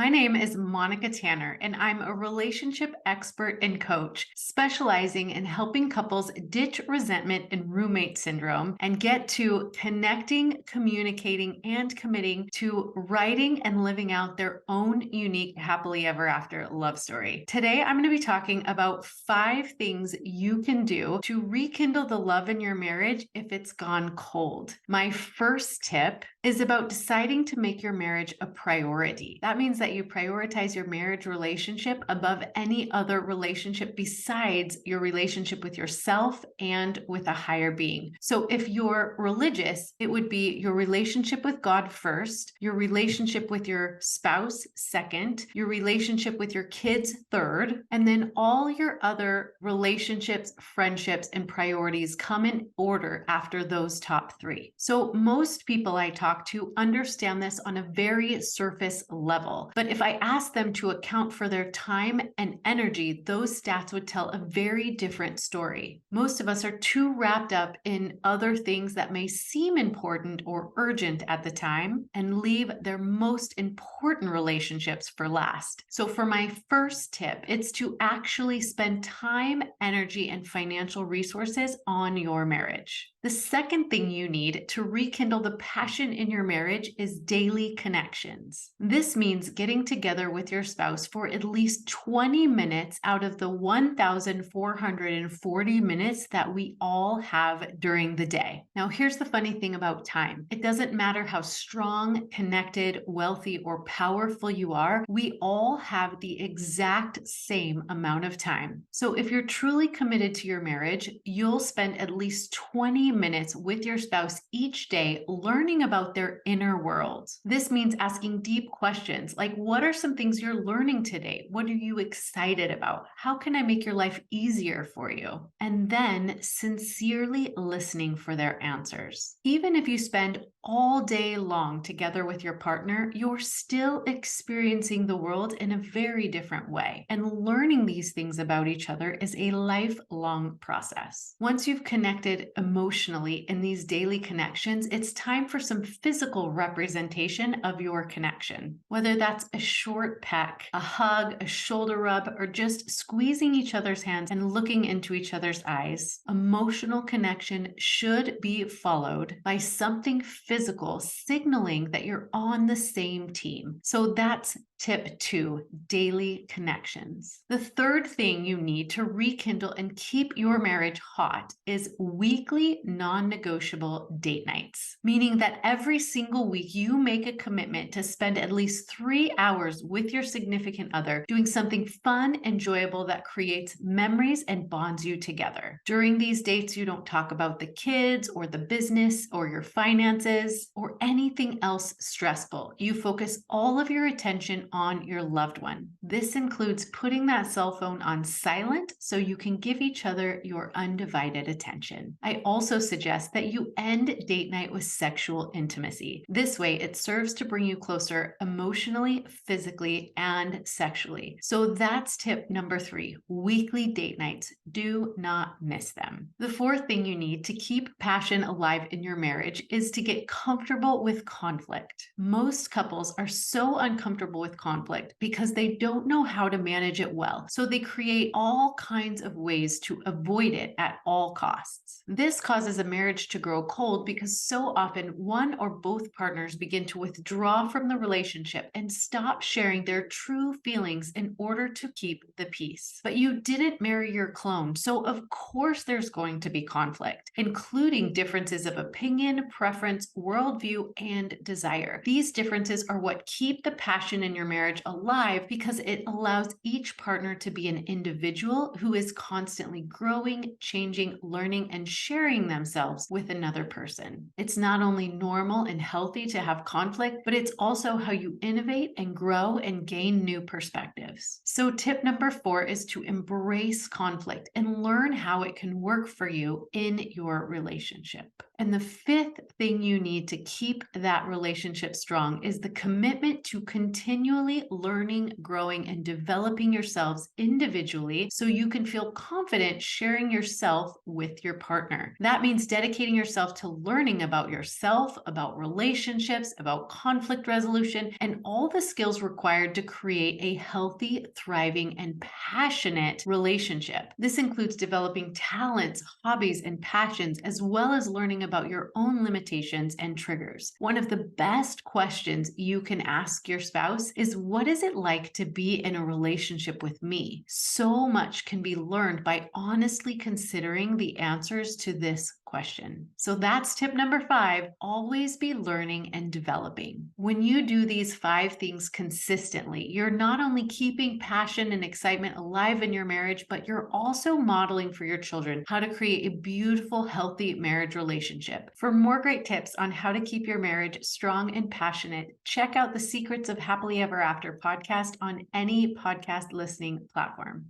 My name is Monica Tanner, and I'm a relationship expert and coach specializing in helping couples ditch resentment and roommate syndrome and get to connecting, communicating, and committing to writing and living out their own unique happily ever after love story. Today, I'm going to be talking about 5 things you can do to rekindle the love in your marriage if it's gone cold. My first tip is about deciding to make your marriage a priority. That means that you prioritize your marriage relationship above any other relationship besides your relationship with yourself and with a higher being. So if you're religious, it would be your relationship with God first, your relationship with your spouse second, your relationship with your kids third, and then all your other relationships, friendships, and priorities come in order after those top 3. So most people I talk to understand this on a very surface level. But if I ask them to account for their time and energy, those stats would tell a very different story. Most of us are too wrapped up in other things that may seem important or urgent at the time and leave their most important relationships for last. So for my first tip, it's to actually spend time, energy, and financial resources on your marriage. The second thing you need to rekindle the passion in your marriage is daily connections. This means getting together with your spouse for at least 20 minutes out of the 1,440 minutes that we all have during the day. Now, here's the funny thing about time. It doesn't matter how strong, connected, wealthy, or powerful you are, we all have the exact same amount of time. So if you're truly committed to your marriage, you'll spend at least 20 minutes with your spouse each day learning about their inner world. This means asking deep questions like, what are some things you're learning today? What are you excited about? How can I make your life easier for you? And then sincerely listening for their answers. Even if you spend all day long together with your partner, you're still experiencing the world in a very different way. And learning these things about each other is a lifelong process. Once you've connected emotionally in these daily connections, it's time for some physical representation of your connection. Whether that's a short peck, a hug, a shoulder rub, or just squeezing each other's hands and looking into each other's eyes, emotional connection should be followed by something physical signaling that you're on the same team. So that's tip 2, daily connections. The third thing you need to rekindle and keep your marriage hot is weekly non-negotiable date nights, meaning that every single week you make a commitment to spend at least 3 hours with your significant other doing something fun, enjoyable that creates memories and bonds you together. During these dates, you don't talk about the kids or the business or your finances or anything else stressful. You focus all of your attention on your loved one. This includes putting that cell phone on silent so you can give each other your undivided attention. I also suggest that you end date night with sexual intimacy. This way, it serves to bring you closer emotionally, physically, and sexually. So that's tip number 3, weekly date nights. Do not miss them. The fourth thing you need to keep passion alive in your marriage is to get comfortable with conflict. Most couples are so uncomfortable with conflict because they don't know how to manage it well. So they create all kinds of ways to avoid it at all costs. This causes a marriage to grow cold because so often one or both partners begin to withdraw from the relationship and stop sharing their true feelings in order to keep the peace. But you didn't marry your clone, so of course there's going to be conflict, including differences of opinion, preference, worldview, and desire. These differences are what keep the passion in your marriage alive because it allows each partner to be an individual who is constantly growing, changing, learning, and sharing themselves with another person. It's not only normal and healthy to have conflict, but it's also how you innovate and grow and gain new perspectives. So tip number 4 is to embrace conflict and learn how it can work for you in your relationship. And the fifth thing you need to keep that relationship strong is the commitment to continually continually learning, growing, and developing yourselves individually so you can feel confident sharing yourself with your partner. That means dedicating yourself to learning about yourself, about relationships, about conflict resolution, and all the skills required to create a healthy, thriving, and passionate relationship. This includes developing talents, hobbies, and passions, as well as learning about your own limitations and triggers. One of the best questions you can ask your spouse is, what is it like to be in a relationship with me? So much can be learned by honestly considering the answers to this question. So that's tip number 5, always be learning and developing. When you do these 5 things consistently, you're not only keeping passion and excitement alive in your marriage, but you're also modeling for your children how to create a beautiful, healthy marriage relationship. For more great tips on how to keep your marriage strong and passionate, check out the Secrets of Happily Ever After podcast on any podcast listening platform.